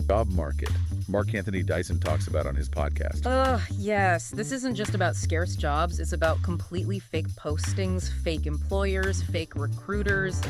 job market Mark Anthony Dyson talks about on his podcast. Yes. This isn't just about scarce jobs. It's about completely fake postings, fake employers, fake recruiters,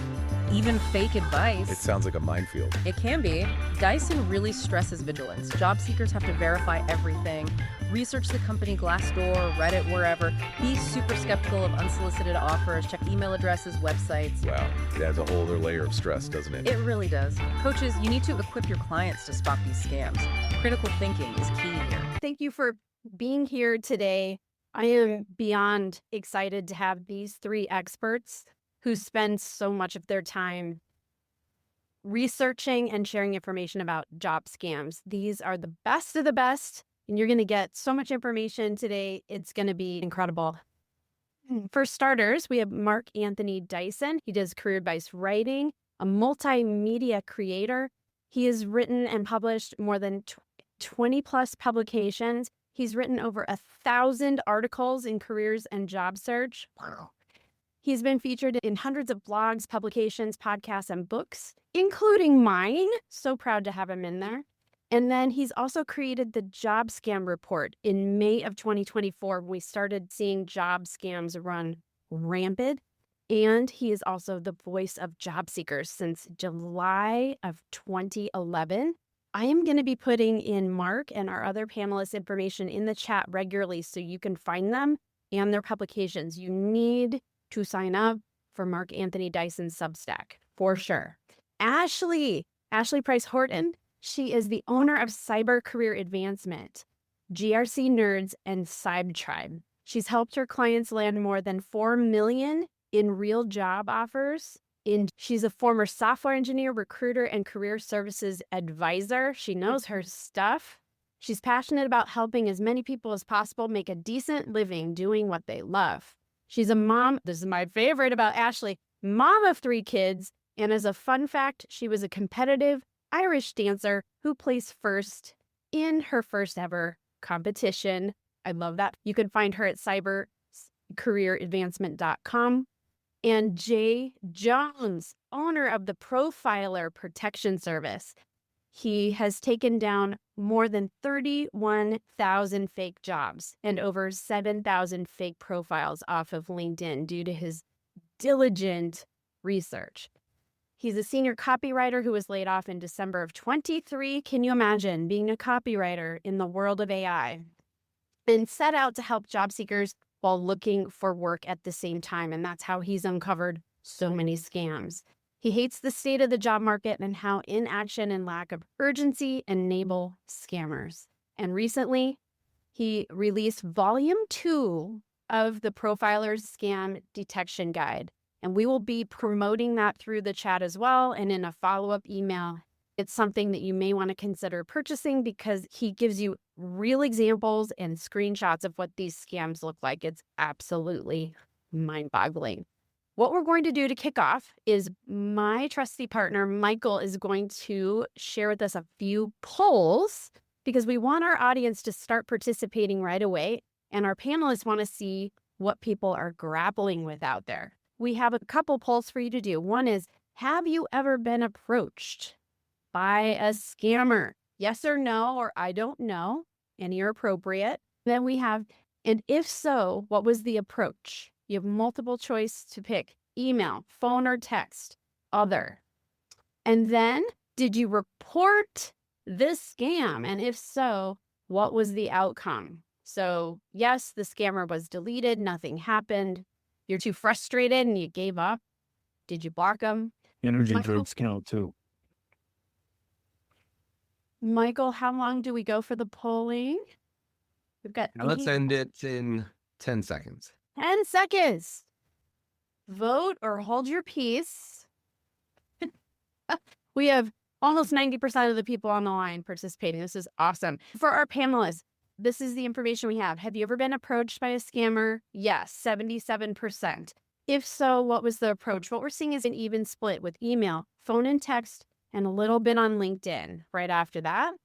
even fake advice. It sounds like a minefield. It can be. Dyson really stresses vigilance. Job seekers have to verify everything. Research the company Glassdoor, Reddit, wherever. Be super skeptical of unsolicited offers. Check email addresses, websites. Wow, it adds a whole other layer of stress, doesn't it? It really does. Coaches, you need to equip your clients to spot these scams. Critical thinking is key here. Thank you for being here today. I am beyond excited to have these three experts who spend so much of their time researching and sharing information about job scams. These are the best of the best, and you're going to get so much information today. It's going to be incredible. For starters, we have Mark Anthony Dyson. He does career advice writing, a multimedia creator. He has written and published more than 20 plus publications. He's written over 1,000 articles in careers and job search. Wow. He's been featured in hundreds of blogs, publications, podcasts, and books, including mine. So proud to have him in there. And then he's also created the Job Scam Report in May of 2024. We started seeing job scams run rampant. And he is also the voice of job seekers since July of 2011. I am going to be putting in Mark and our other panelists' information in the chat regularly so you can find them and their publications. You need to sign up for Mark Anthony Dyson's Substack for sure. Ashley Price Horton. She is the owner of Cyber Career Advancement, GRC Nerds, and Cyber Tribe. She's helped her clients land more than $4 million in real job offers. She's a former software engineer, recruiter, and career services advisor. She knows her stuff. She's passionate about helping as many people as possible make a decent living doing what they love. She's a mom. This is my favorite about Ashley, mom of 3 kids. And as a fun fact, she was a competitive Irish dancer who placed first in her first ever competition. I love that. You can find her at cybercareeradvancement.com. And Jay Jones, owner of the Profiler Protection Service. He has taken down more than 31,000 fake jobs and over 7,000 fake profiles off of LinkedIn due to his diligent research. He's a senior copywriter who was laid off in December of 23. Can you imagine being a copywriter in the world of AI? And set out to help job seekers while looking for work at the same time. And that's how he's uncovered so many scams. He hates the state of the job market and how inaction and lack of urgency enable scammers. And recently, he released volume 2 of the Profiler's Scam Detection Guide. And we will be promoting that through the chat as well and in a follow-up email. It's something that you may want to consider purchasing because he gives you real examples and screenshots of what these scams look like. It's absolutely mind-boggling. What we're going to do to kick off is my trusty partner, Michael, is going to share with us a few polls because we want our audience to start participating right away. And our panelists want to see what people are grappling with out there. We have a couple polls for you to do. One is, have you ever been approached by a scammer? Yes or no, or I don't know. Any are appropriate. Then we have, and if so, what was the approach? You have multiple choice to pick: email, phone, or text, other. And then, did you report this scam? And if so, what was the outcome? So yes, the scammer was deleted, nothing happened. You're too frustrated and you gave up. Did you block them? Energy drinks count too. Michael, how long do we go for the polling? We've got Now let's end it in 10 seconds. 10 seconds. Vote or hold your peace. We have almost 90% of the people on the line participating. This is awesome. For our panelists, this is the information we have. Have you ever been approached by a scammer? Yes, 77%. If so, what was the approach? What we're seeing is an even split with email, phone and text, and a little bit on LinkedIn right after that.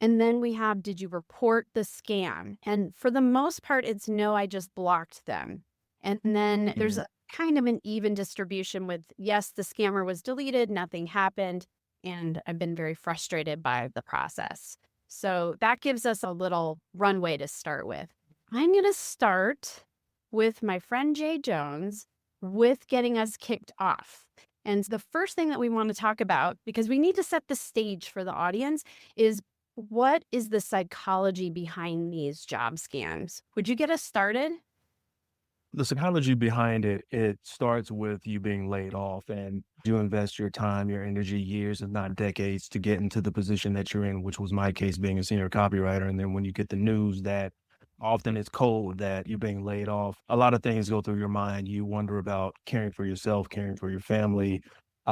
And then we have, did you report the scam? And for the most part, it's no, I just blocked them. And then there's a kind of an even distribution with, yes, the scammer was deleted, nothing happened. and I've been very frustrated by the process. So that gives us a little runway to start with. I'm going to start with my friend Jay Jones with getting us kicked off. And the first thing that we want to talk about, because we need to set the stage for the audience, is what is the psychology behind these job scams? Would you get us started? The psychology behind it starts with you being laid off, and you invest your time, your energy, years, if not decades, to get into the position that you're in, which was my case, being a senior copywriter. And then when you get the news that often it's cold that you're being laid off, a lot of things go through your mind. You wonder about caring for yourself, caring for your family,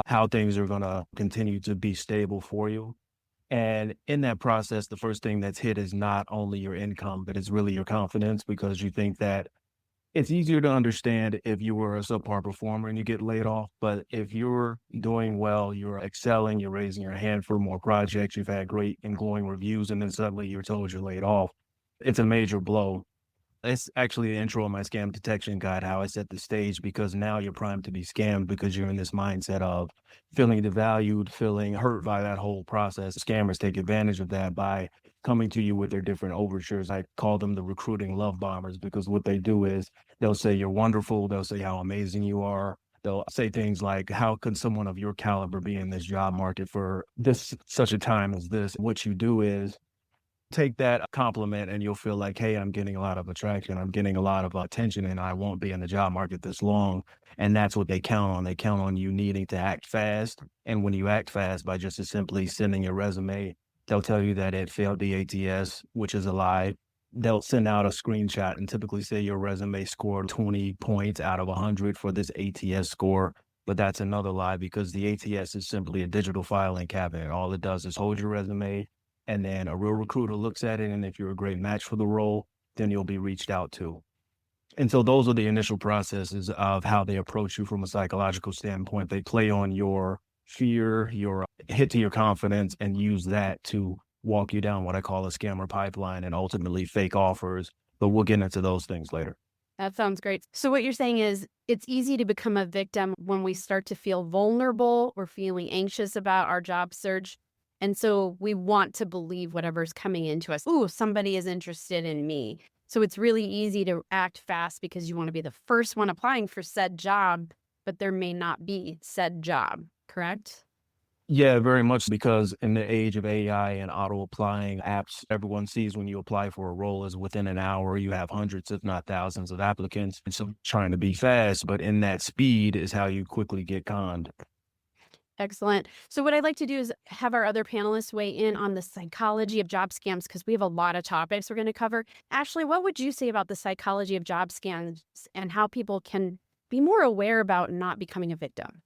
how things are going to continue to be stable for you. And in that process, the first thing that's hit is not only your income, but it's really your confidence, because you think that it's easier to understand if you were a subpar performer and you get laid off. But if you're doing well, you're excelling, you're raising your hand for more projects, you've had great and glowing reviews, and then suddenly you're told you're laid off, it's a major blow. It's actually the intro of my scam detection guide, how I set the stage, because now you're primed to be scammed because you're in this mindset of feeling devalued, feeling hurt by that whole process. Scammers take advantage of that by coming to you with their different overtures. I call them the recruiting love bombers, because what they do is they'll say you're wonderful. They'll say how amazing you are. They'll say things like, how could someone of your caliber be in this job market for this such a time as this? What you do is take that compliment and you'll feel like, hey, I'm getting a lot of attraction. I'm getting a lot of attention, and I won't be in the job market this long. And that's what they count on. They count on you needing to act fast. And when you act fast by just as simply sending your resume, they'll tell you that it failed the ATS, which is a lie. They'll send out a screenshot and typically say your resume scored 20 points out of 100 for this ATS score. But that's another lie, because the ATS is simply a digital filing cabinet. All it does is hold your resume, and then a real recruiter looks at it. And if you're a great match for the role, then you'll be reached out to. And so those are the initial processes of how they approach you from a psychological standpoint. They play on your fear, your hit to your confidence, and use that to walk you down what I call a scammer pipeline and ultimately fake offers. But we'll get into those things later. That sounds great. So what you're saying is it's easy to become a victim when we start to feel vulnerable or feeling anxious about our job search. And so we want to believe whatever's coming into us. Ooh, somebody is interested in me. So it's really easy to act fast because you want to be the first one applying for said job, but there may not be said job, correct? Yeah, very much, because in the age of AI and auto applying apps, everyone sees when you apply for a role is within an hour, you have hundreds, if not thousands of applicants. And so trying to be fast, but in that speed is how you quickly get conned. Excellent. So what I'd like to do is have our other panelists weigh in on the psychology of job scams, because we have a lot of topics we're going to cover. Ashley, what would you say about the psychology of job scams and how people can be more aware about not becoming a victim?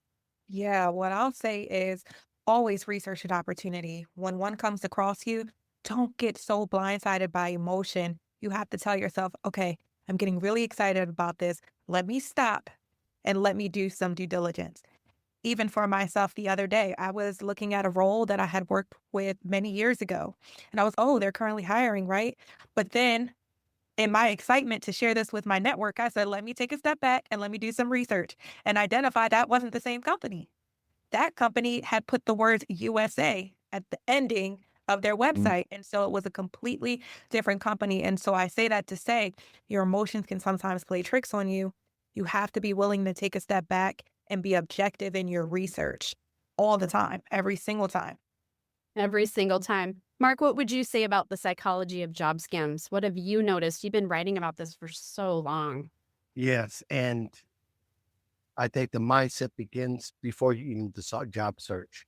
Yeah, what I'll say is always research an opportunity. When one comes across you, don't get so blindsided by emotion. You have to tell yourself, okay, I'm getting really excited about this. Let me stop and let me do some due diligence. Even for myself, the other day, I was looking at a role that I had worked with many years ago. And I was, oh, they're currently hiring, right? But then in my excitement to share this with my network, I said, let me take a step back and let me do some research and identify that wasn't the same company. That company had put the words USA at the ending of their website. And so it was a completely different company. And so I say that to say your emotions can sometimes play tricks on you. You have to be willing to take a step back and be objective in your research all the time, every single time. Every single time. Mark, what would you say about the psychology of job scams? What have you noticed? You've been writing about this for so long. Yes, and I think the mindset begins before you even decide job search.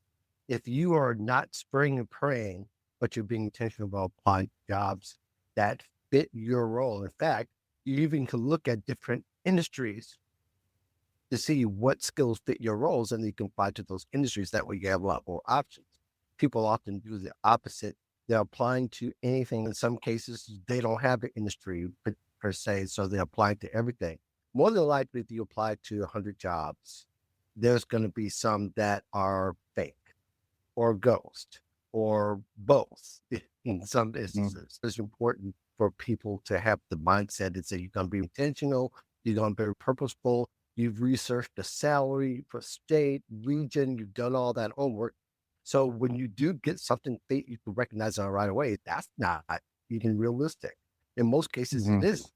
If you are not spraying and praying, but you're being intentional about applying jobs that fit your role. In fact, you even can look at different industries to see what skills fit your roles, and you can apply to those industries. That way you have a lot more options. People often do the opposite. They're applying to anything. In some cases, they don't have an industry per se, so they're applying to everything. More than likely, if you apply to 100 jobs, there's going to be some that are fake or ghost or both in some instances. It's important for people to have the mindset that say you're going to be intentional, you're going to be purposeful, you've researched the salary for state, region, you've done all that homework. So when you do get something that you can recognize it right away, that's not even realistic. In most cases, it is.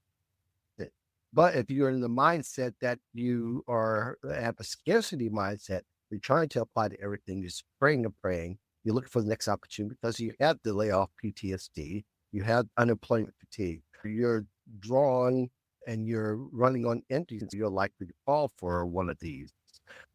But if you're in the mindset that you have a scarcity mindset, you're trying to apply to everything, you're spraying and praying, you look for the next opportunity because you have the layoff PTSD, you have unemployment fatigue, you're drawn and you're running on empty, you're likely to fall for one of these.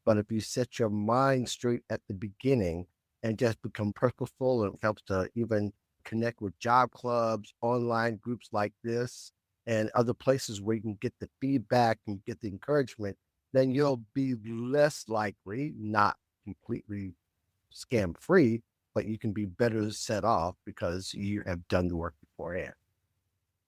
But if you set your mind straight at the beginning and just become purposeful, and it helps to even connect with job clubs, online groups like this, and other places where you can get the feedback and get the encouragement, then you'll be less likely, not completely scam free, but you can be better set off because you have done the work beforehand.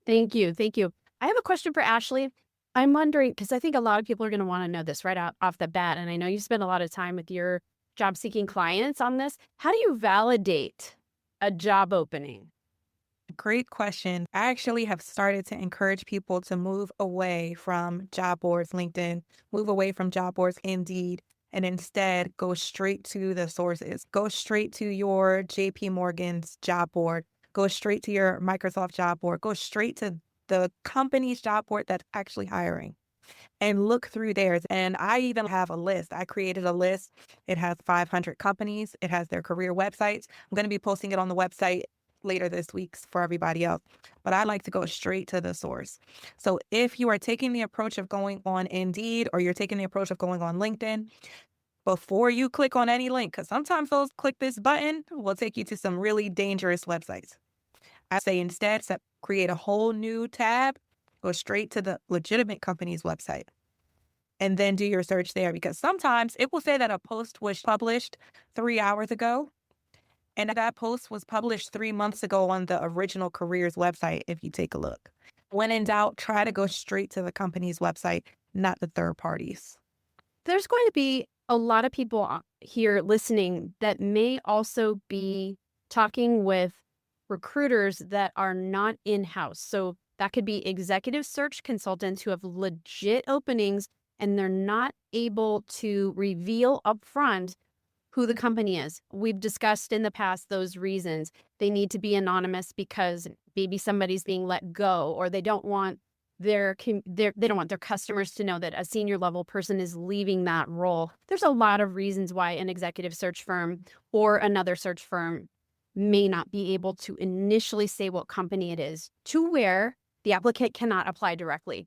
Thank you. Thank you. I have a question for Ashley. I'm wondering, because I think a lot of people are going to want to know this right out off the bat. And I know you spend a lot of time with your job seeking clients on this. How do you validate a job opening? Great question. I actually have started to encourage people to move away from job boards, LinkedIn, move away from job boards, Indeed, and instead go straight to the sources. Go straight to your JP Morgan's job board. Go straight to your Microsoft job board. Go straight to the company's job board that's actually hiring and look through theirs. And I even have a list. I created a list. It has 500 companies. It has their career websites. I'm going to be posting it on the website later this week for everybody else. But I like to go straight to the source. So if you are taking the approach of going on Indeed or you're taking the approach of going on LinkedIn, before you click on any link, because sometimes those click this button will take you to some really dangerous websites. I say instead, create a whole new tab, go straight to the legitimate company's website, and then do your search there, because sometimes it will say that a post was published 3 hours ago, and that post was published 3 months ago on the original careers website, if you take a look. When in doubt, try to go straight to the company's website, not the third parties. There's going to be a lot of people here listening that may also be talking with recruiters that are not in-house. So that could be executive search consultants who have legit openings and they're not able to reveal upfront who the company is. We've discussed in the past those reasons. They need to be anonymous because maybe somebody's being let go, or they don't want their customers to know that a senior level person is leaving that role. There's a lot of reasons why an executive search firm or another search firm may not be able to initially say what company it is, to where the applicant cannot apply directly.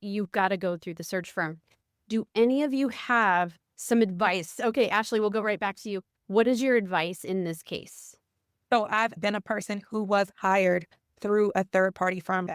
You've got to go through the search firm. Do any of you have some advice? Okay, Ashley, we'll go right back to you. What is your advice in this case? So I've been a person who was hired through a third party firm,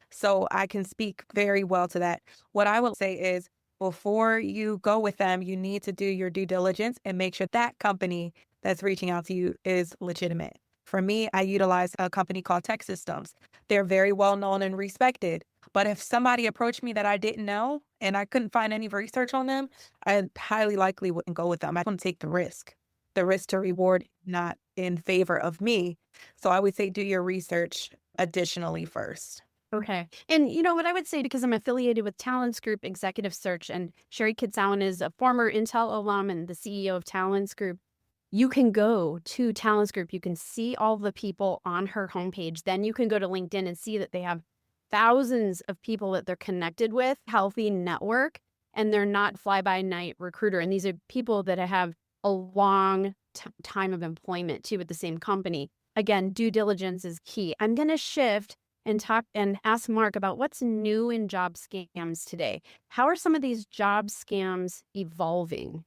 so I can speak very well to that. What I will say is, before you go with them, you need to do your due diligence and make sure that company that's reaching out to you is legitimate. For me, I utilize a company called Tech Systems. They're very well known and respected. But if somebody approached me that I didn't know and I couldn't find any research on them, I highly likely wouldn't go with them. I wouldn't take the risk to reward, not in favor of me. So I would say do your research additionally first. Okay. And you know what I would say, because I'm affiliated with Talents Group Executive Search, and Sherry Kitsowen is a former Intel alum and the CEO of Talents Group. You can go to Talents Group. You can see all the people on her homepage. Then you can go to LinkedIn and see that they have thousands of people that they're connected with, healthy network, and they're not fly-by-night recruiter. And these are people that have a long time of employment too with the same company. Again, due diligence is key. I'm going to shift and talk and ask Mark about what's new in job scams today. How are some of these job scams evolving?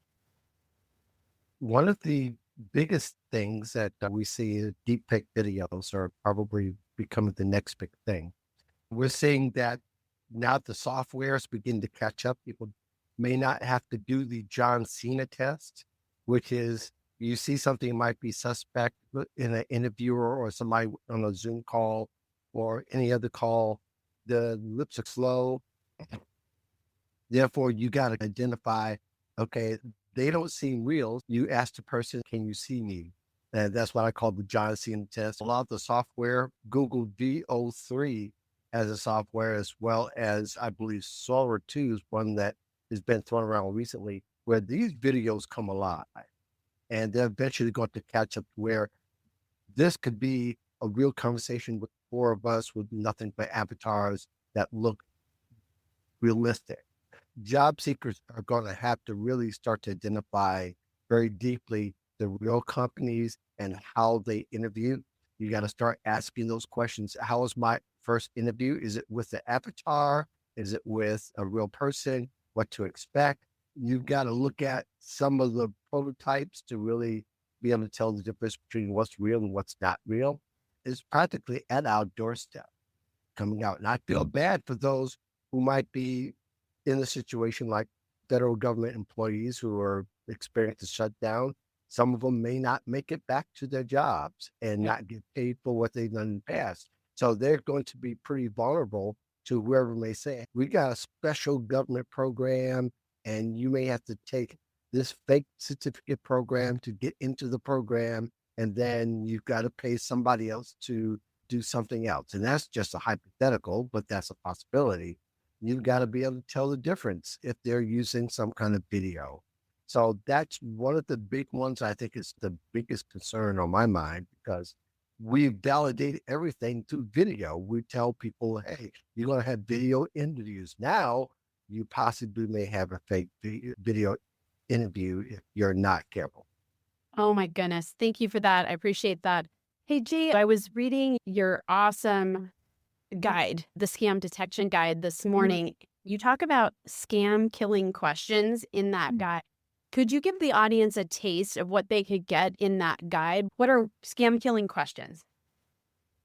One of the biggest things that we see is deepfake videos are probably becoming the next big thing. We're seeing that now the softwares begin to catch up. People may not have to do the John Cena test, which is you see something might be suspect in an interviewer or somebody on a Zoom call or any other call. The lips are slow. Therefore, you got to identify, okay, they don't seem real. You ask the person, can you see me? And that's what I call the John Cena test. A lot of the software, Google VO3 has a software, as well as I believe Sora 2 is one that has been thrown around recently, where these videos come alive. And they're eventually going to catch up to where this could be a real conversation with four of us with nothing but avatars that look realistic. Job seekers are going to have to really start to identify very deeply the real companies and how they interview. You got to start asking those questions. How was my first interview? Is it with the avatar? Is it with a real person? What to expect? You've got to look at some of the prototypes to really be able to tell the difference between what's real and what's not real. It's practically at our doorstep coming out. And I feel bad for those who might be in a situation like federal government employees who are experiencing shutdown. Some of them may not make it back to their jobs and not get paid for what they've done in the past. So they're going to be pretty vulnerable to whoever may say, we got a special government program and you may have to take this fake certificate program to get into the program. And then you've got to pay somebody else to do something else. And that's just a hypothetical, but that's a possibility. You've got to be able to tell the difference if they're using some kind of video. So that's one of the big ones. I think is the biggest concern on my mind because we validate everything through video. We tell people, hey, you're going to have video interviews. Now you possibly may have a fake video interview if you're not careful. Oh my goodness. Thank you for that. I appreciate that. Hey, Jay, I was reading your awesome guide, the scam detection guide this morning. You talk about scam killing questions in that guide. Could you give the audience a taste of what they could get in that guide? What are scam killing questions?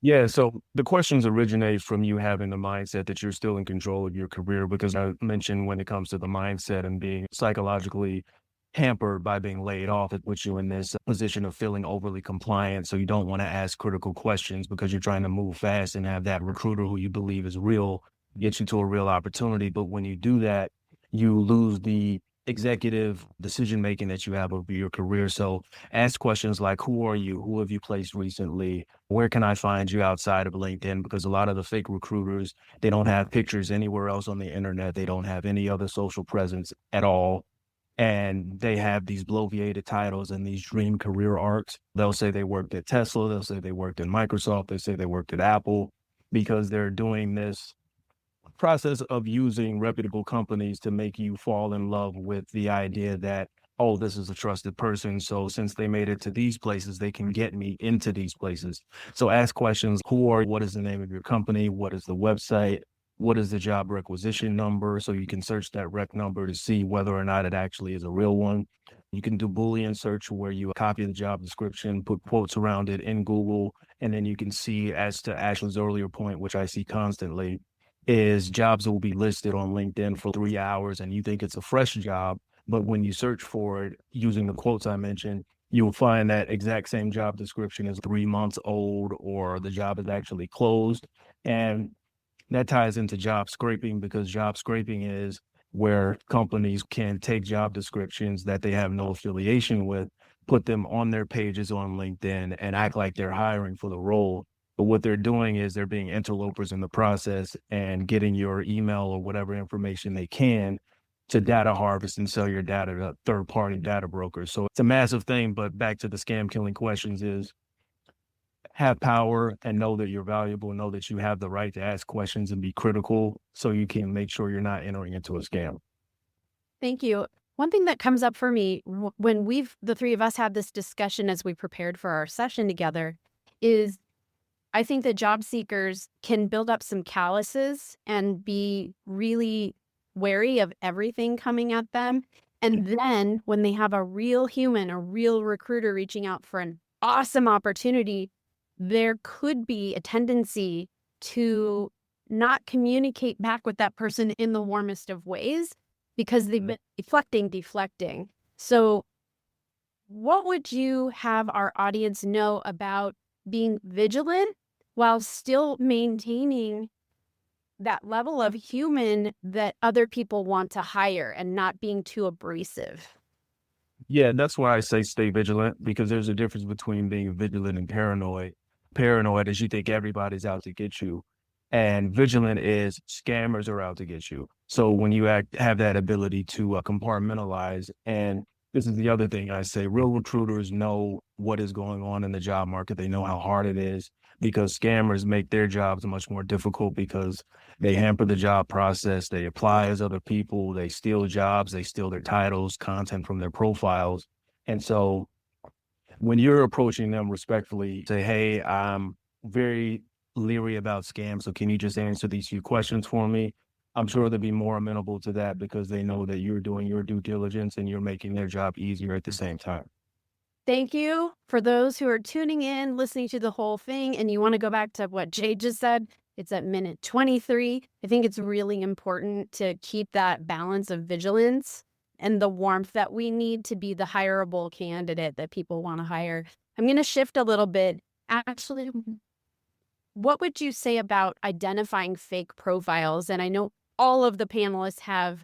Yeah, so the questions originate from you having the mindset that you're still in control of your career, because I mentioned when it comes to the mindset and being psychologically hampered by being laid off, it puts you in this position of feeling overly compliant. So you don't want to ask critical questions because you're trying to move fast and have that recruiter who you believe is real get you to a real opportunity. But when you do that, you lose the executive decision making that you have over your career. So ask questions like, who are you? Who have you placed recently? Where can I find you outside of LinkedIn? Because a lot of the fake recruiters, they don't have pictures anywhere else on the internet. They don't have any other social presence at all. And they have these bloviated titles and these dream career arcs. They'll say they worked at Tesla. They'll say they worked at Microsoft. They say they worked at Apple, because they're doing this process of using reputable companies to make you fall in love with the idea that, oh, this is a trusted person. So since they made it to these places, they can get me into these places. So ask questions. What is the name of your company? What is the website? What is the job requisition number? So you can search that rec number to see whether or not it actually is a real one. You can do Boolean search where you copy the job description, put quotes around it in Google, and then you can see, as to Ashley's earlier point, which I see constantly, is jobs that will be listed on LinkedIn for 3 hours and you think it's a fresh job. But when you search for it using the quotes I mentioned, you'll find that exact same job description is 3 months old, or the job is actually closed. And that ties into job scraping, because job scraping is where companies can take job descriptions that they have no affiliation with, put them on their pages on LinkedIn and act like they're hiring for the role. But what they're doing is they're being interlopers in the process and getting your email or whatever information they can to data harvest and sell your data to third-party data brokers. So it's a massive thing, but back to the scam killing questions is have power and know that you're valuable, know that you have the right to ask questions and be critical so you can make sure you're not entering into a scam. Thank you. One thing that comes up for me when the three of us had this discussion as we prepared for our session together is I think that job seekers can build up some calluses and be really wary of everything coming at them. And then when they have a real human, a real recruiter reaching out for an awesome opportunity, there could be a tendency to not communicate back with that person in the warmest of ways because they've been deflecting. So what would you have our audience know about being vigilant while still maintaining that level of human that other people want to hire and not being too abrasive? Yeah, that's why I say stay vigilant, because there's a difference between being vigilant and paranoid. Paranoid is you think everybody's out to get you, and vigilant is scammers are out to get you. So when you have that ability to compartmentalize and this is the other thing I say, real recruiters know what is going on in the job market. They know how hard it is, because scammers make their jobs much more difficult because they hamper the job process. They apply as other people. They steal jobs. They steal their titles, content from their profiles. And so when you're approaching them respectfully, say, hey, I'm very leery about scams, so can you just answer these few questions for me? I'm sure they'll be more amenable to that because they know that you're doing your due diligence and you're making their job easier at the same time. Thank you for those who are tuning in, listening to the whole thing, and you want to go back to what Jay just said. It's at minute 23. I think it's really important to keep that balance of vigilance and the warmth that we need to be the hireable candidate that people want to hire. I'm going to shift a little bit. Actually, what would you say about identifying fake profiles? And I know all of the panelists have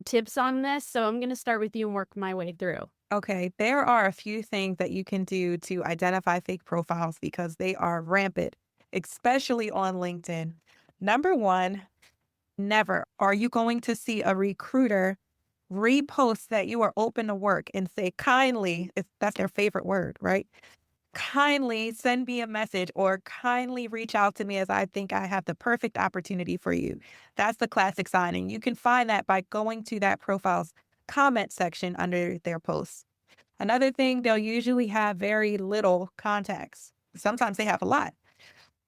tips on this, so I'm going to start with you and work my way through. Okay, there are a few things that you can do to identify fake profiles because they are rampant, especially on LinkedIn. Number one, never are you going to see a recruiter repost that you are open to work and say kindly, if that's their favorite word, right? Kindly send me a message or kindly reach out to me as I think I have the perfect opportunity for you. That's the classic sign. And you can find that by going to that profile's comment section under their posts. Another thing, they'll usually have very little contacts. Sometimes they have a lot.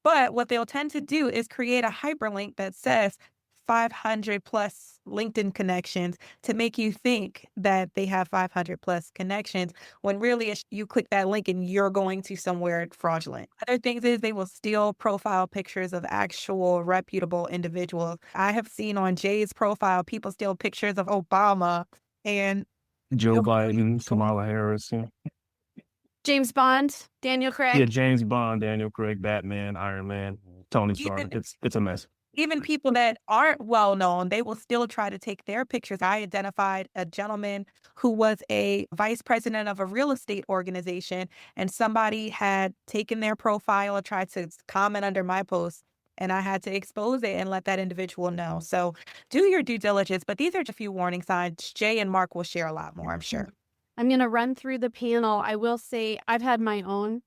But what they'll tend to do is create a hyperlink that says 500 plus LinkedIn connections to make you think that they have 500 plus connections when really you click that link and you're going to somewhere fraudulent. Other things is they will steal profile pictures of actual reputable individuals. I have seen on Jay's profile, people steal pictures of Obama and Joe Biden, Kamala Harris. Yeah. James Bond, Daniel Craig. Yeah, James Bond, Daniel Craig, Batman, Iron Man, Tony Stark. It's a mess. Even people that aren't well known, they will still try to take their pictures. I identified a gentleman who was a vice president of a real estate organization, and somebody had taken their profile or tried to comment under my post, and I had to expose it and let that individual know. So do your due diligence, but these are just a few warning signs. Jay and Mark will share a lot more, I'm sure. I'm going to run through the panel. I will say I've had my own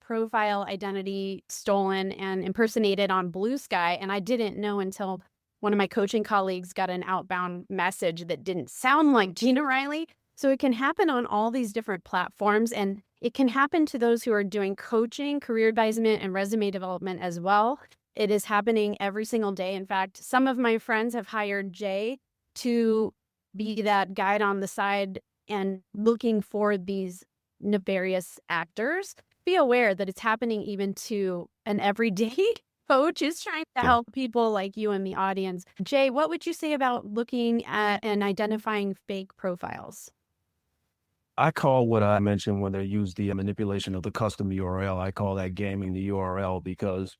profile identity stolen and impersonated on Blue Sky, and I didn't know until one of my coaching colleagues got an outbound message that didn't sound like Gina Riley. So it can happen on all these different platforms, and it can happen to those who are doing coaching, career advisement, and resume development as well. It is happening every single day. In fact, some of my friends have hired Jay to be that guide on the side and looking for these nefarious actors. Be aware that it's happening even to an everyday coach is trying to help people like you in the audience. Jay, what would you say about looking at and identifying fake profiles? I call what I mentioned when they use the manipulation of the custom URL, I call that gaming the URL, because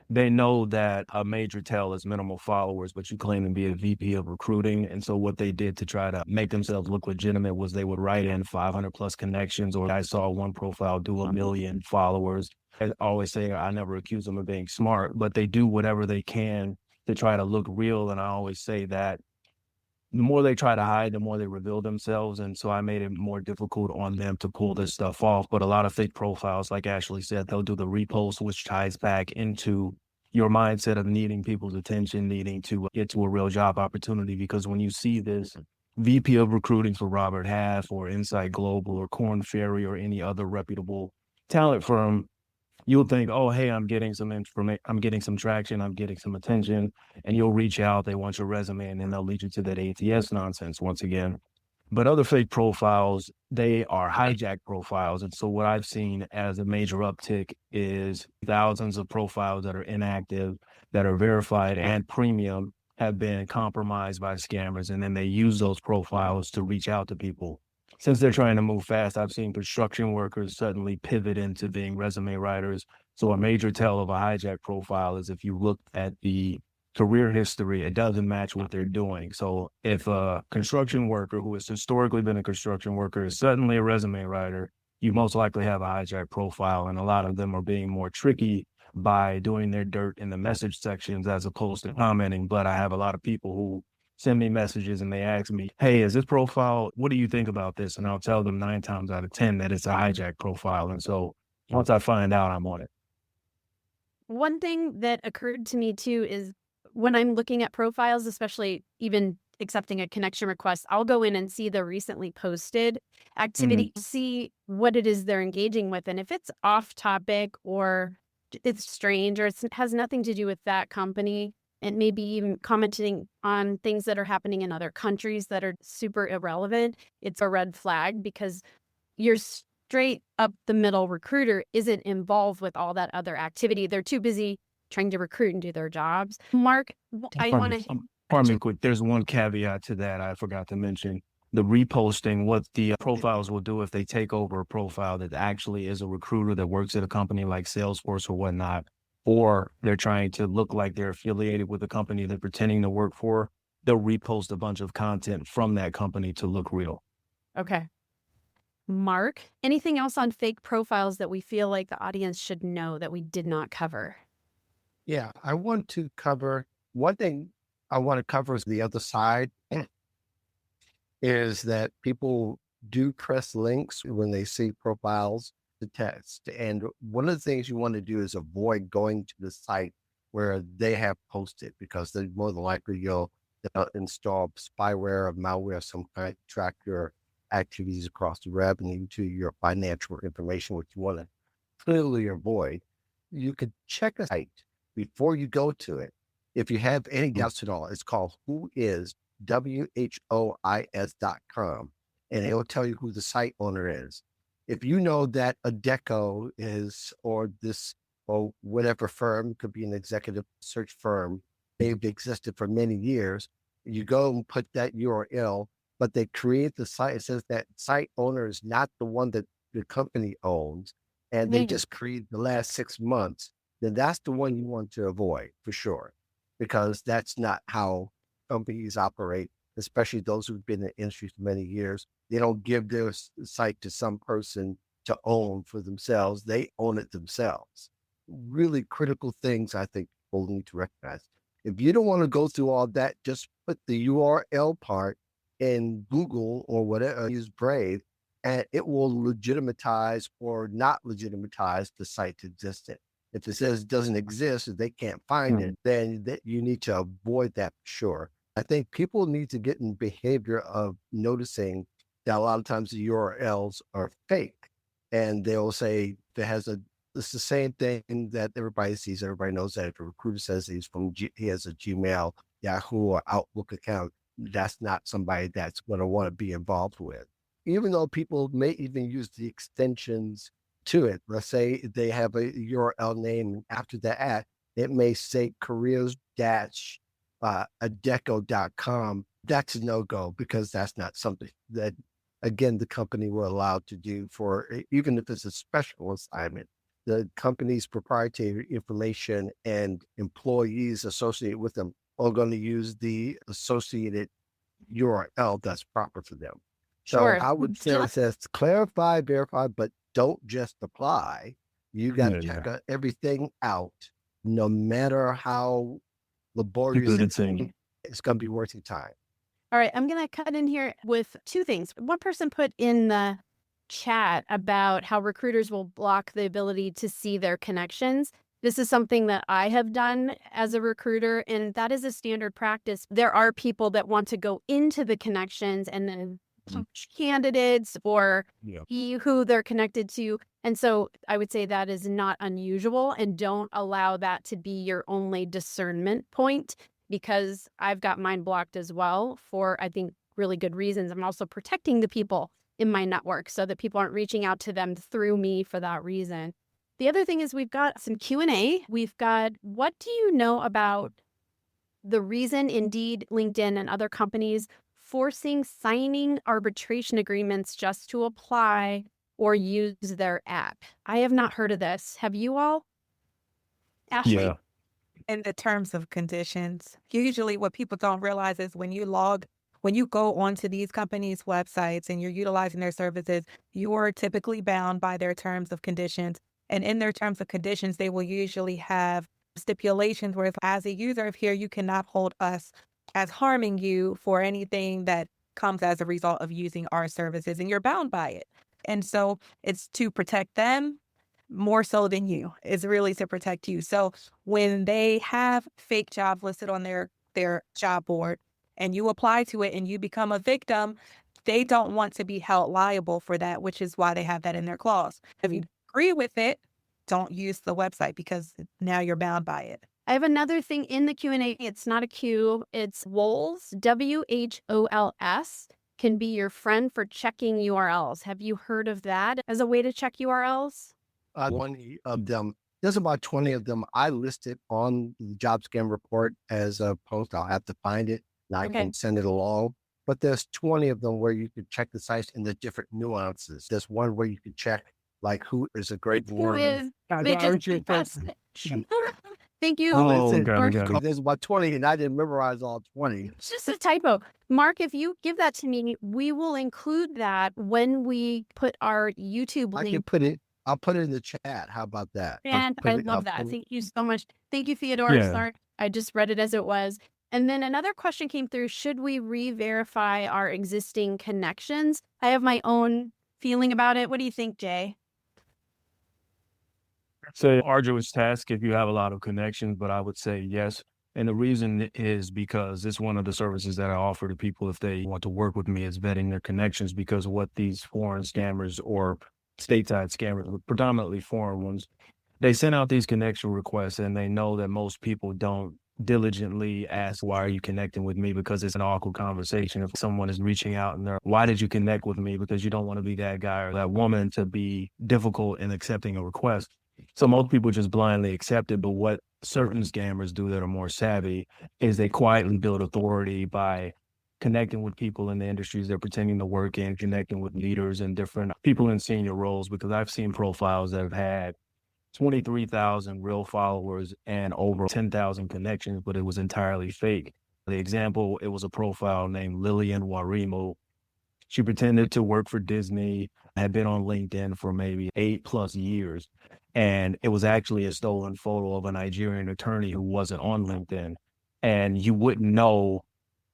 they know that a major tell is minimal followers, but you claim to be a VP of recruiting. And so what they did to try to make themselves look legitimate was they would write in 500 plus connections, or I saw one profile do 1 million followers. I always say I never accuse them of being smart, but they do whatever they can to try to look real. And I always say that the more they try to hide, the more they reveal themselves. And so I made it more difficult on them to pull this stuff off. But a lot of fake profiles, like Ashley said, they'll do the repost, which ties back into your mindset of needing people's attention, needing to get to a real job opportunity. Because when you see this VP of recruiting for Robert Half or Insight Global or Korn Ferry or any other reputable talent firm, you'll think, oh, hey, I'm getting some information, I'm getting some traction, I'm getting some attention, and you'll reach out, they want your resume, and then they'll lead you to that ATS nonsense once again. But other fake profiles, they are hijack profiles. And so what I've seen as a major uptick is thousands of profiles that are inactive, that are verified and premium, have been compromised by scammers. And then they use those profiles to reach out to people. Since they're trying to move fast, I've seen construction workers suddenly pivot into being resume writers. So a major tell of a hijack profile is if you look at the career history, it doesn't match what they're doing. So if a construction worker who has historically been a construction worker is suddenly a resume writer, you most likely have a hijack profile. And a lot of them are being more tricky by doing their dirt in the message sections as opposed to commenting. But I have a lot of people who send me messages and they ask me, hey, is this profile, what do you think about this? And I'll tell them 9 times out of 10 that it's a hijack profile. And so once I find out, I'm on it. One thing that occurred to me too is when I'm looking at profiles, especially even accepting a connection request, I'll go in and see the recently posted activity, see what it is they're engaging with. And if it's off topic or it's strange or it has nothing to do with that company, and maybe even commenting on things that are happening in other countries that are super irrelevant, it's a red flag because you're straight up the middle recruiter isn't involved with all that other activity. They're too busy trying to recruit and do their jobs. Mark, I want to... Pardon me quick. There's one caveat to that I forgot to mention. The reposting, what the profiles will do if they take over a profile that actually is a recruiter that works at a company like Salesforce or whatnot, or they're trying to look like they're affiliated with a company they're pretending to work for, they'll repost a bunch of content from that company to look real. Okay. Mark, anything else on fake profiles that we feel like the audience should know that we did not cover? Yeah, I want to cover one thing I want to cover is the other side is that people do press links when they see profiles to test. And one of the things you want to do is avoid going to the site where they have posted because they're more than likely they'll install spyware or malware of some kind to track your activities across the web and into your financial information, which you want to clearly avoid. You could check a site before you go to it. If you have any doubts at all, it's called whois.com, and it will tell you who the site owner is. If you know that Adecco is, or this, or whatever firm, could be an executive search firm, they've existed for many years, you go and put that URL, but they create the site. It says that site owner is not the one that the company owns, and they just create the last 6 months, then that's the one you want to avoid for sure, because that's not how companies operate, especially those who've been in the industry for many years. They don't give their site to some person to own for themselves. They own it themselves. Really critical things I think people need to recognize. If you don't want to go through all that, just put the URL part in Google or whatever, use Brave, and it will legitimatize or not legitimatize the site's existence. If it says it doesn't exist, if they can't find it, then you need to avoid that for sure. I think people need to get in behavior of noticing that a lot of times the URLs are fake, and they'll say it's the same thing that everybody sees. Everybody knows that if a recruiter says he has a Gmail, Yahoo, or Outlook account, that's not somebody that's going to want to be involved with. Even though people may even use the extensions to it. Let's say they have a URL name, and after that, it may say careers-adecco.com. That's a no-go because that's not something that, again, the company will allow to do for, even if it's a special assignment. The company's proprietary information and employees associated with them are going to use the associated URL that's proper for them. Sure. So I would say it says clarify, verify, but don't just apply. You got to check everything out, no matter how laborious it's going to be worth your time. All right, I'm going to cut in here with 2 things. One person put in the chat about how recruiters will block the ability to see their connections. This is something that I have done as a recruiter, and that is a standard practice. There are people that want to go into the connections and then candidates or see who they're connected to. And so I would say that is not unusual, and don't allow that to be your only discernment point, because I've got mine blocked as well for, I think, really good reasons. I'm also protecting the people in my network so that people aren't reaching out to them through me for that reason. The other thing is we've got some Q&A. We've got, what do you know about the reason Indeed, LinkedIn, and other companies forcing signing arbitration agreements just to apply or use their app? I have not heard of this. Have you all? Ashley? Yeah. In the terms of conditions, usually what people don't realize is when you go onto these companies' websites and you're utilizing their services, you are typically bound by their terms of conditions. And in their terms of conditions, they will usually have stipulations where, as a user of here, you cannot hold us as harming you for anything that comes as a result of using our services, and you're bound by it. And so it's to protect them more so than you. It's really to protect you. So when they have fake jobs listed on their job board and you apply to it and you become a victim, they don't want to be held liable for that, which is why they have that in their clause. If you agree with it, don't use the website because now you're bound by it. I have another thing in the Q&A. It's not a Q. It's WHOLS, WHOLS, can be your friend for checking URLs. Have you heard of that as a way to check URLs? One of them, there's about 20 of them I listed on the job scam report as a post. I'll have to find it and I can send it along. But there's 20 of them where you can check the sites in the different nuances. There's one where you can check like who is a great word. Thank you. Oh, Mark. got it. There's about 20 and I didn't memorize all 20. It's just a typo. Mark, if you give that to me, we will include that when we put our YouTube I link. can put it, I'll put it in the chat. How about that? And I love that. Thank you so much. Thank you, Theodore. Yeah. Sorry, I just read it as it was. And then another question came through. Should we re-verify our existing connections? I have my own feeling about it. What do you think, Jay? It's an arduous task if you have a lot of connections, but I would say yes. And the reason is because it's one of the services that I offer to people if they want to work with me is vetting their connections, because what these foreign scammers or stateside scammers, predominantly foreign ones, they send out these connection requests and they know that most people don't diligently ask, why are you connecting with me? Because it's an awkward conversation. If someone is reaching out and they're, why did you connect with me? Because you don't want to be that guy or that woman to be difficult in accepting a request. So most people just blindly accept it. But what certain scammers do that are more savvy is they quietly build authority by connecting with people in the industries they're pretending to work in, connecting with leaders and different people in senior roles, because I've seen profiles that have had 23,000 real followers and over 10,000 connections, but it was entirely fake. The example, it was a profile named Lillian Warimo. She pretended to work for Disney, had been on LinkedIn for maybe 8+ years. And it was actually a stolen photo of a Nigerian attorney who wasn't on LinkedIn. And you wouldn't know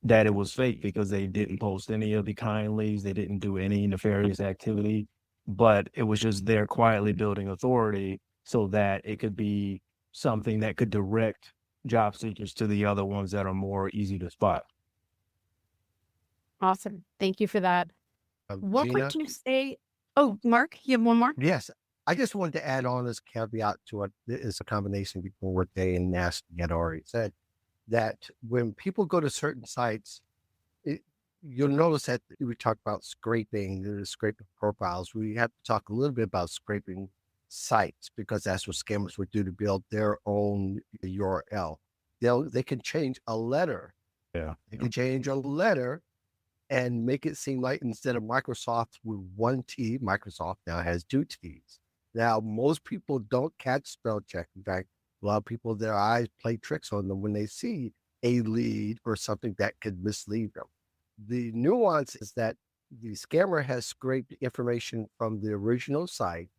that it was fake because they didn't post any of the kind leads. They didn't do any nefarious activity, but it was just there quietly building authority so that it could be something that could direct job seekers to the other ones that are more easy to spot. Awesome. Thank you for that. What Gina? would you say? Oh, Mark, you have one more? Yes. I just wanted to add on this caveat to what is a combination between what they and Nasty had already said, that when people go to certain sites, you'll notice that we talk about scraping profiles. We have to talk a little bit about scraping sites because that's what scammers would do to build their own URL. They can change a letter. Yeah. They can change a letter and make it seem like instead of Microsoft with one T, Microsoft now has two T's. Now, most people don't catch spell check. In fact, a lot of people, their eyes play tricks on them when they see a lead or something that could mislead them. The nuance is that the scammer has scraped information from the original site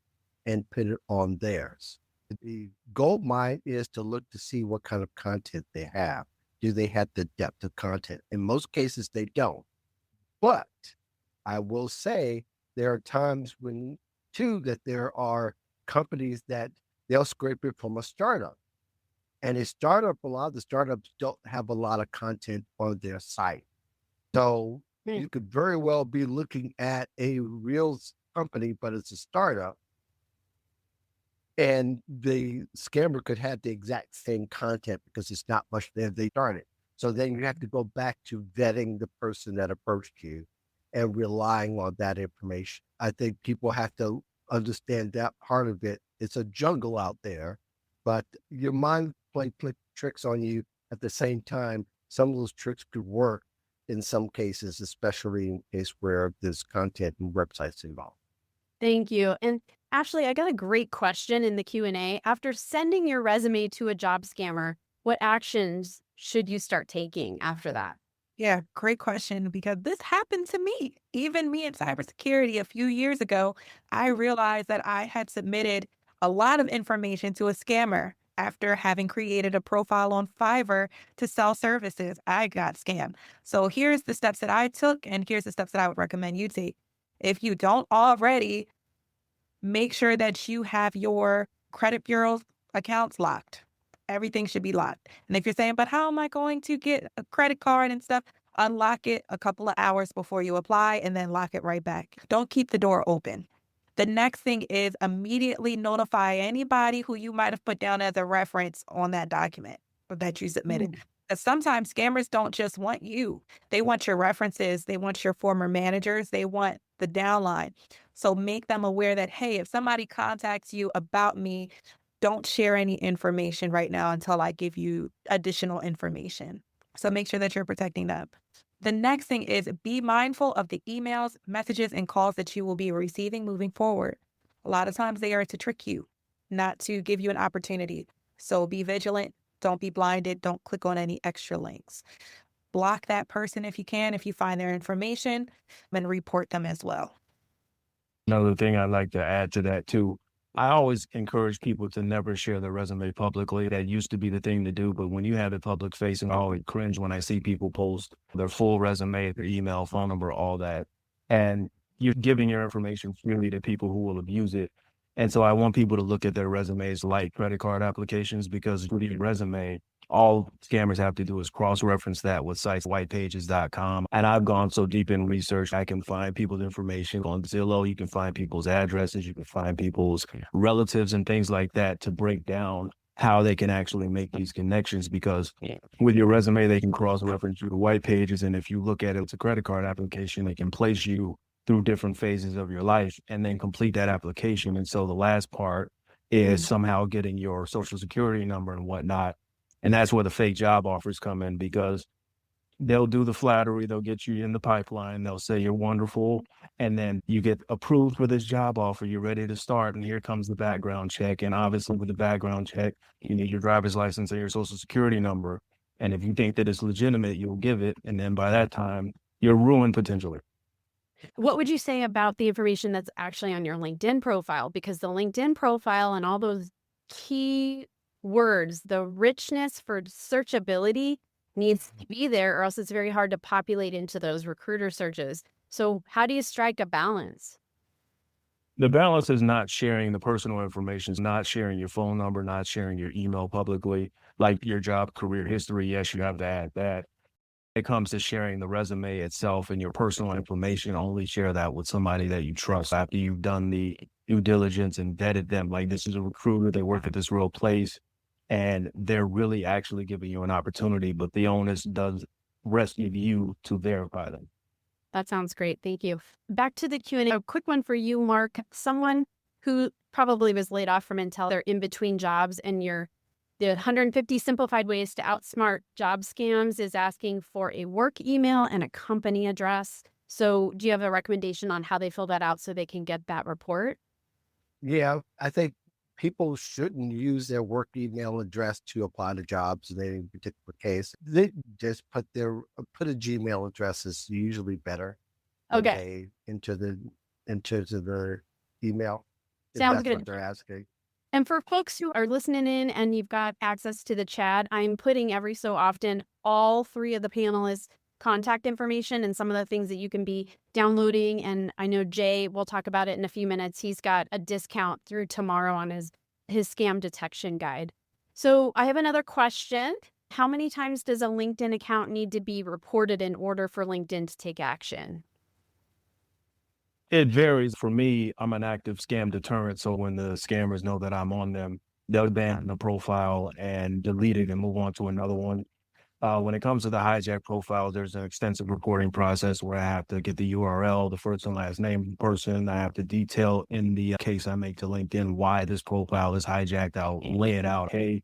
and put it on theirs. The gold mine is to look to see what kind of content they have. Do they have the depth of content? In most cases, they don't. But I will say there are times when, too, that there are companies that they'll scrape it from a startup. And a lot of the startups don't have a lot of content on their site. So you could very well be looking at a real company, but it's a startup. And the scammer could have the exact same content because it's not much there they started. So then you have to go back to vetting the person that approached you and relying on that information. I think people have to understand that part of it. It's a jungle out there, but your mind play tricks on you at the same time. Some of those tricks could work in some cases, especially in case where there's content and websites involved. Thank you. And Ashley, I got a great question in the Q&A. After sending your resume to a job scammer, what actions should you start taking after that? Yeah, great question, because this happened to me. Even me in cybersecurity a few years ago, I realized that I had submitted a lot of information to a scammer after having created a profile on Fiverr to sell services. I got scammed. So here's the steps that I took, and here's the steps that I would recommend you take. If you don't already, make sure that you have your credit bureau accounts locked. Everything should be locked. And if you're saying, but how am I going to get a credit card and stuff? Unlock it a couple of hours before you apply and then lock it right back. Don't keep the door open. The next thing is immediately notify anybody who you might have put down as a reference on that document that you submitted. Because sometimes scammers don't just want you. They want your references. They want your former managers. They want the downline. So make them aware that, hey, if somebody contacts you about me, don't share any information right now until I give you additional information. So make sure that you're protecting them. The next thing is be mindful of the emails, messages, and calls that you will be receiving moving forward. A lot of times they are to trick you, not to give you an opportunity. So be vigilant. Don't be blinded. Don't click on any extra links. Block that person if you can, if you find their information, and report them as well. Another thing I'd like to add to that too, I always encourage people to never share their resume publicly. That used to be the thing to do, but when you have it public facing, I always cringe when I see people post their full resume, their email, phone number, all that. And you're giving your information freely to people who will abuse it. And so I want people to look at their resumes like credit card applications, because with your resume, all scammers have to do is cross-reference that with sites whitepages.com. And I've gone so deep in research, I can find people's information on Zillow. You can find people's addresses. You can find people's relatives and things like that to break down how they can actually make these connections, because with your resume, they can cross-reference you to white pages. And if you look at it, it's a credit card application. They can place you through different phases of your life and then complete that application. And so the last part is somehow getting your social security number and whatnot. And that's where the fake job offers come in, because they'll do the flattery. They'll get you in the pipeline. They'll say you're wonderful. And then you get approved for this job offer. You're ready to start. And here comes the background check. And obviously with the background check, you need your driver's license and your social security number. And if you think that it's legitimate, you'll give it. And then by that time, you're ruined potentially. What would you say about the information that's actually on your LinkedIn profile? Because the LinkedIn profile and all those key words, the richness for searchability needs to be there, or else it's very hard to populate into those recruiter searches. So how do you strike a balance? The balance is not sharing the personal information, not sharing your phone number, not sharing your email publicly, like your job career history. Yes, you have to add that. It comes to sharing the resume itself and your personal information, only share that with somebody that you trust after you've done the due diligence and vetted them. Like, this is a recruiter, they work at this real place, and they're really actually giving you an opportunity, but the onus does rest with you to verify them. That sounds great. Thank you. Back to the Q&A. A quick one for you, Mark. Someone who probably was laid off from Intel, they're in between jobs, and the 150 simplified ways to outsmart job scams is asking for a work email and a company address. So do you have a recommendation on how they fill that out so they can get that report? Yeah, I think people shouldn't use their work email address to apply to jobs in any particular case. They just put a Gmail address is usually better. Okay. Into the email. Sounds if that's good. what they're asking. And for folks who are listening in and you've got access to the chat, I'm putting every so often all three of the panelists' contact information and some of the things that you can be downloading. And I know Jay, we'll talk about it in a few minutes. He's got a discount through tomorrow on his scam detection guide. So I have another question. How many times does a LinkedIn account need to be reported in order for LinkedIn to take action? It varies. For me, I'm an active scam deterrent. So when the scammers know that I'm on them, they'll ban the profile and delete it and move on to another one. When it comes to the hijack profile, there's an extensive reporting process where I have to get the URL, the first and last name of the person. I have to detail in the case I make to LinkedIn why this profile is hijacked. I'll lay it out. Hey,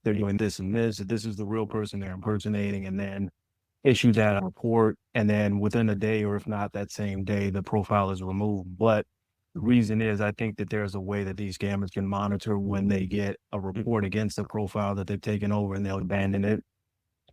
they're doing this and this. This is the real person they're impersonating, and then issue that report. And then within a day, or if not that same day, the profile is removed. But the reason is, I think that there's a way that these scammers can monitor when they get a report against the profile that they've taken over, and they'll abandon it.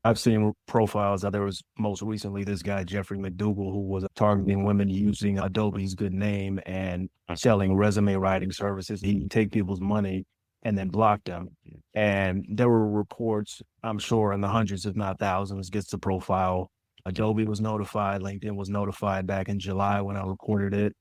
I've seen profiles. There was most recently this guy, Jeffrey McDougal, who was targeting women using Adobe's good name and selling resume writing services. He'd take people's money and then block them. And there were reports, I'm sure, in the hundreds, if not thousands, gets the profile. Adobe was notified, LinkedIn was notified back in July when I reported it.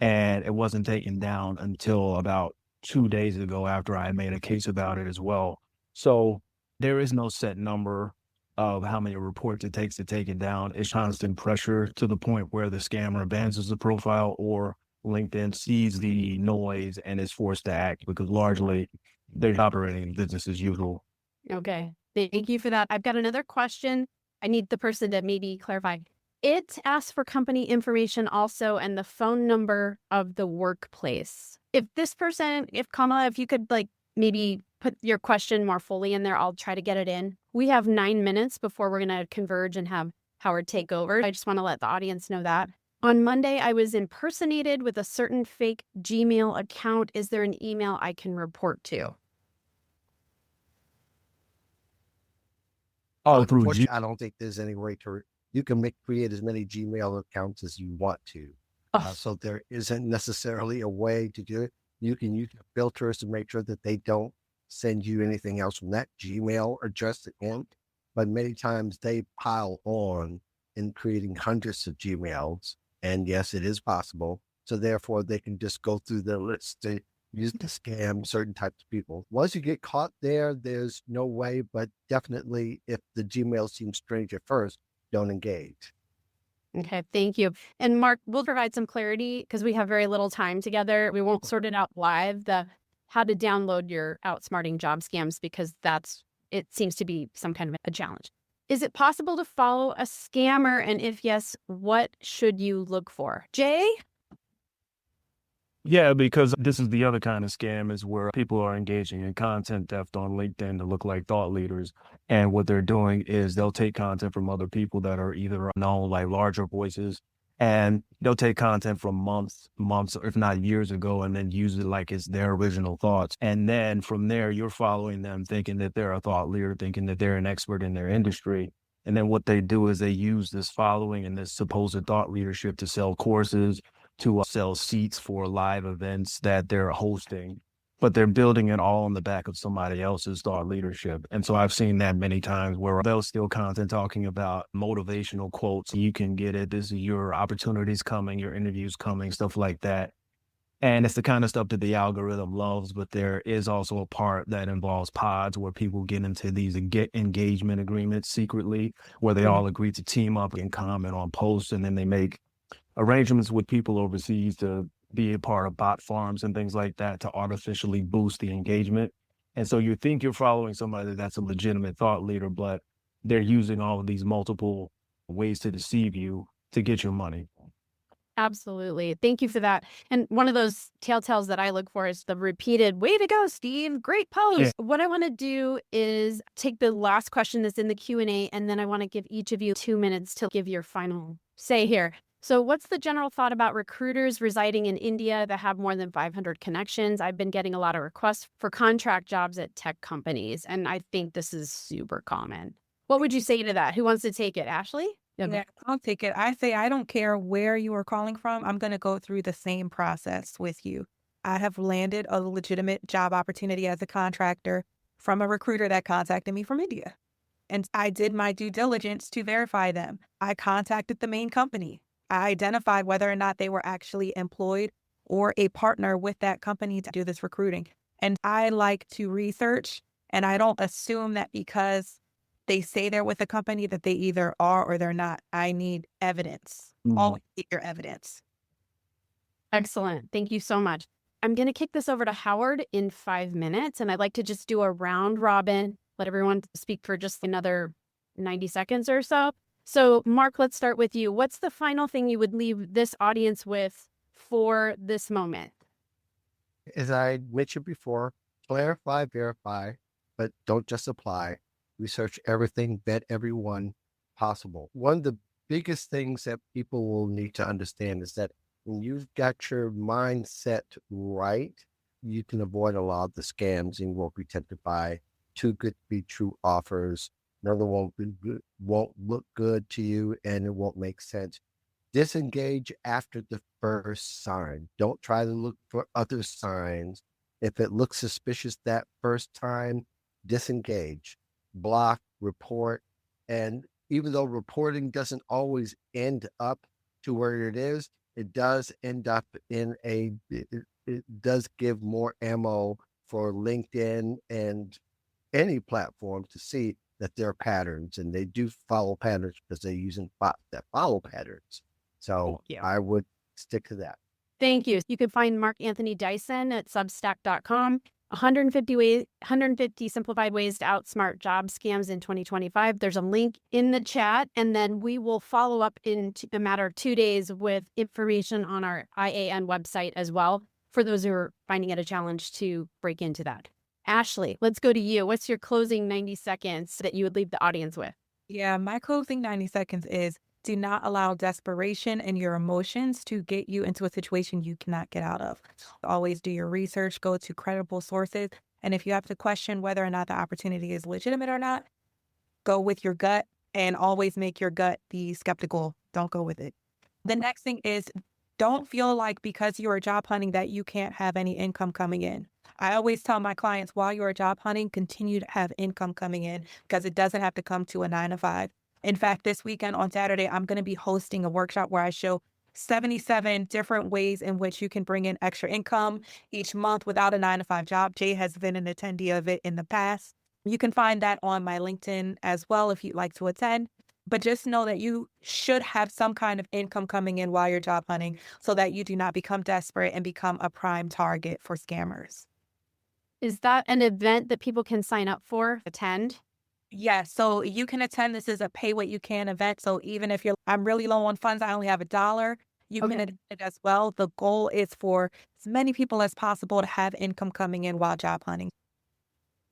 And it wasn't taken down until about 2 days ago after I made a case about it as well. So there is no set number of how many reports it takes to take it down. It's constant pressure to the point where the scammer abandons the profile or LinkedIn sees the noise and is forced to act because largely they're operating business as usual. Okay. Thank you for that. I've got another question. I need the person to maybe clarify. It asks for company information also and the phone number of the workplace. If this person, if Kamala, if you could like maybe put your question more fully in there, I'll try to get it in. We have 9 minutes before we're going to converge and have Howard take over. I just want to let the audience know that. On Monday, I was impersonated with a certain fake Gmail account. Is there an email I can report to? Oh, through Unfortunately, I don't think there's any way to. You can create as many Gmail accounts as you want to. So there isn't necessarily a way to do it. You can use filters to make sure that they don't send you anything else from that Gmail address again. But many times they pile on in creating hundreds of Gmails. And yes, it is possible. So therefore, they can just go through the list to use to scam certain types of people. Once you get caught there, there's no way, but definitely if the Gmail seems strange at first, don't engage. Okay, thank you. And Mark, we'll provide some clarity because we have very little time together. We won't sort it out live, the how to download your outsmarting job scams, because it seems to be some kind of a challenge. Is it possible to follow a scammer? And if yes, what should you look for? Jay? Yeah, because this is the other kind of scam is where people are engaging in content theft on LinkedIn to look like thought leaders. And what they're doing is they'll take content from other people that are either known like larger voices, and they'll take content from months, if not years ago, and then use it like it's their original thoughts. And then from there, you're following them thinking that they're a thought leader, thinking that they're an expert in their industry. And then what they do is they use this following and this supposed thought leadership to sell courses, to sell seats for live events that they're hosting, but they're building it all on the back of somebody else's thought leadership. And so I've seen that many times where they'll steal content talking about motivational quotes. You can get it. This is your opportunities coming, your interviews coming, stuff like that. And it's the kind of stuff that the algorithm loves, but there is also a part that involves pods where people get into these engagement agreements secretly, where they all agree to team up and comment on posts, and then they make arrangements with people overseas to be a part of bot farms and things like that to artificially boost the engagement. And so you think you're following somebody that's a legitimate thought leader, but they're using all of these multiple ways to deceive you to get your money. Absolutely. Thank you for that. And one of those telltales that I look for is the repeated, way to go, Steve, great post. Yeah. What I want to do is take the last question that's in the Q&A, and then I want to give each of you 2 minutes to give your final say here. So what's the general thought about recruiters residing in India that have more than 500 connections? I've been getting a lot of requests for contract jobs at tech companies, and I think this is super common. What would you say to that? Who wants to take it? Ashley? Yeah, I'll take it. I say, I don't care where you are calling from. I'm going to go through the same process with you. I have landed a legitimate job opportunity as a contractor from a recruiter that contacted me from India. And I did my due diligence to verify them. I contacted the main company. I identified whether or not they were actually employed or a partner with that company to do this recruiting. And I like to research, and I don't assume that because they say they're with a company that they either are or they're not. I need evidence. Always get your evidence. Excellent. Thank you so much. I'm going to kick this over to Howard in 5 minutes, and I'd like to just do a round robin, let everyone speak for just another 90 seconds or so. So, Mark, let's start with you. What's the final thing you would leave this audience with for this moment? As I mentioned before, clarify, verify, but don't just apply. Research everything, vet everyone possible. One of the biggest things that people will need to understand is that when you've got your mindset right, you can avoid a lot of the scams and won't be tempted by too good to be true offers. Another won't look good to you, and it won't make sense. Disengage after the first sign. Don't try to look for other signs. If it looks suspicious that first time, disengage, block, report. And even though reporting doesn't always end up to where it is, it does end up in it does give more ammo for LinkedIn and any platform to see that there are patterns, and they do follow patterns because they're using bots that follow patterns. So I would stick to that. Thank you. You can find Mark Anthony Dyson at substack.com. 150 simplified ways to outsmart job scams in 2025. There's a link in the chat, and then we will follow up in a matter of 2 days with information on our IAN website as well for those who are finding it a challenge to break into that. Ashley, let's go to you. What's your closing 90 seconds that you would leave the audience with? Yeah, my closing 90 seconds is do not allow desperation and your emotions to get you into a situation you cannot get out of. Always do your research, go to credible sources. And if you have to question whether or not the opportunity is legitimate or not, go with your gut and always make your gut be skeptical. Don't go with it. The next thing is don't feel like because you are job hunting that you can't have any income coming in. I always tell my clients while you are job hunting, continue to have income coming in because it doesn't have to come to a 9 to 5. In fact, this weekend on Saturday, I'm going to be hosting a workshop where I show 77 different ways in which you can bring in extra income each month without a 9 to 5 job. Jay has been an attendee of it in the past. You can find that on my LinkedIn as well if you'd like to attend. But just know that you should have some kind of income coming in while you're job hunting so that you do not become desperate and become a prime target for scammers. Is that an event that people can sign up for, attend? Yes, so you can attend. This is a pay what you can event. So even if I'm really low on funds, I only have $1, you can attend it as well. The goal is for as many people as possible to have income coming in while job hunting.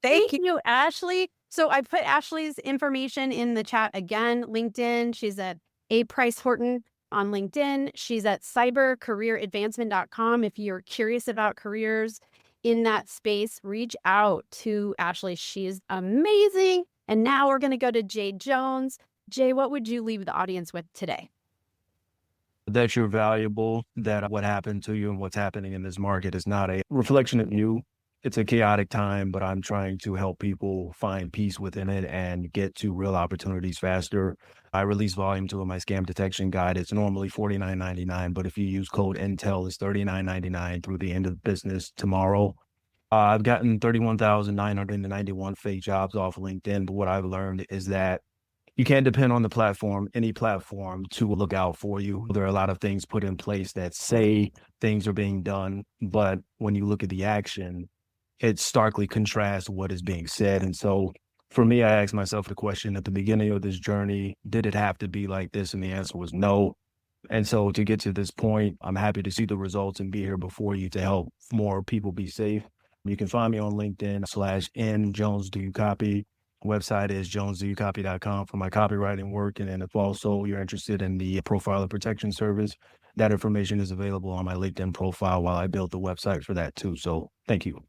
Thank you, Ashley. So I put Ashley's information in the chat again. LinkedIn, she's at A. Price Horton on LinkedIn. She's at cybercareeradvancement.com. If you're curious about careers in that space, reach out to Ashley. She's amazing. And now we're going to go to Jay Jones. Jay, what would you leave the audience with today? That you're valuable, that what happened to you and what's happening in this market is not a reflection of you. It's a chaotic time, but I'm trying to help people find peace within it and get to real opportunities faster. I release volume 2 of my scam detection guide. It's normally $49.99, but if you use code Intel, it's $39.99 through the end of business tomorrow. I've gotten 31,991 fake jobs off LinkedIn, but what I've learned is that you can't depend on the platform, any platform, to look out for you. There are a lot of things put in place that say things are being done, but when you look at the action, it starkly contrasts what is being said. And so for me, I asked myself the question at the beginning of this journey, did it have to be like this? And the answer was no. And so to get to this point, I'm happy to see the results and be here before you to help more people be safe. You can find me on LinkedIn /NJonesDoYouCopy. Website is jonesdoyoucopy.com for my copywriting work. And then if also you're interested in the profiler protection service, that information is available on my LinkedIn profile while I build the website for that too. So thank you.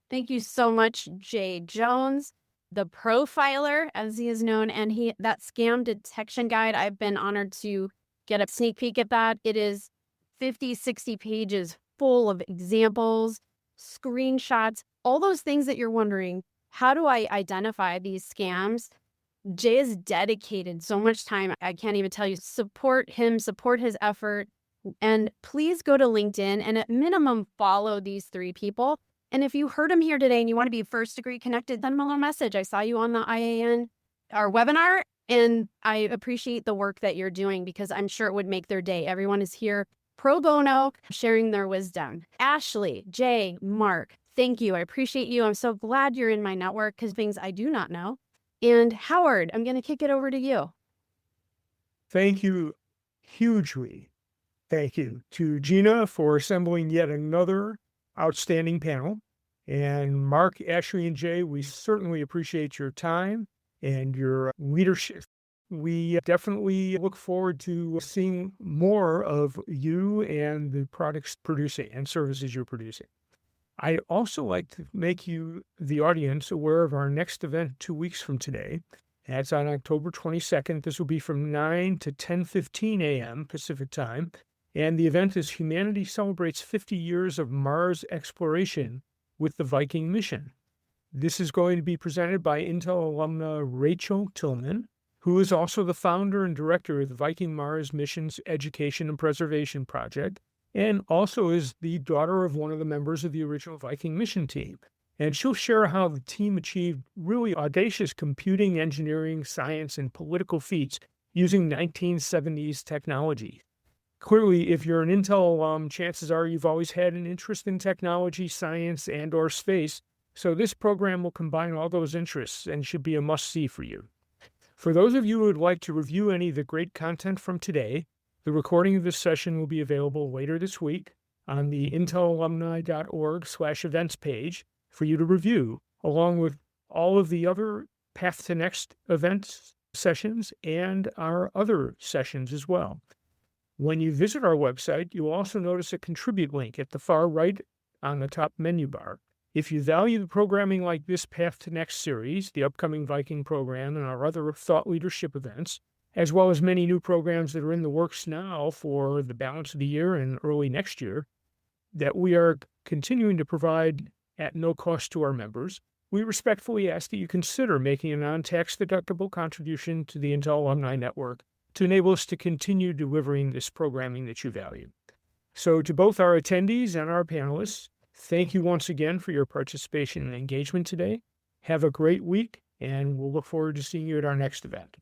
Thank you so much, Jay Jones, the profiler, as he is known, and that scam detection guide. I've been honored to get a sneak peek at that. It is 50, 60 pages full of examples, screenshots, all those things that you're wondering, how do I identify these scams? Jay has dedicated so much time. I can't even tell you. Support him, support his effort. And please go to LinkedIn and at minimum follow these 3 people. And if you heard him here today and you want to be first degree connected, send him a little message. I saw you on the IAN, our webinar, and I appreciate the work that you're doing because I'm sure it would make their day. Everyone is here pro bono, sharing their wisdom. Ashley, Jay, Mark, thank you. I appreciate you. I'm so glad you're in my network because things I do not know. And Howard, I'm going to kick it over to you. Thank you hugely. Thank you to Gina for assembling yet another outstanding panel. And Mark, Ashley, and Jay, we certainly appreciate your time and your leadership. We definitely look forward to seeing more of you and the products producing and services you're producing. I'd also like to make you, the audience, aware of our next event 2 weeks from today. That's on October 22nd. This will be from 9 to 10:15 a.m. Pacific time. And the event is Humanity Celebrates 50 Years of Mars Exploration with the Viking Mission. This is going to be presented by Intel alumna Rachel Tillman, who is also the founder and director of the Viking Mars Mission's Education and Preservation Project, and also is the daughter of one of the members of the original Viking mission team. And she'll share how the team achieved really audacious computing, engineering, science, and political feats using 1970s technology. Clearly, if you're an Intel alum, chances are you've always had an interest in technology, science, and/or space, so this program will combine all those interests and should be a must-see for you. For those of you who would like to review any of the great content from today, the recording of this session will be available later this week on the intelalumni.org/events page for you to review, along with all of the other Path to Next events sessions and our other sessions as well. When you visit our website, you'll also notice a contribute link at the far right on the top menu bar. If you value the programming like this Path to Next series, the upcoming Viking program, and our other thought leadership events, as well as many new programs that are in the works now for the balance of the year and early next year, that we are continuing to provide at no cost to our members, we respectfully ask that you consider making a non-tax deductible contribution to the Intel Alumni Network to enable us to continue delivering this programming that you value. So to both our attendees and our panelists, thank you once again for your participation and engagement today. Have a great week, and we'll look forward to seeing you at our next event.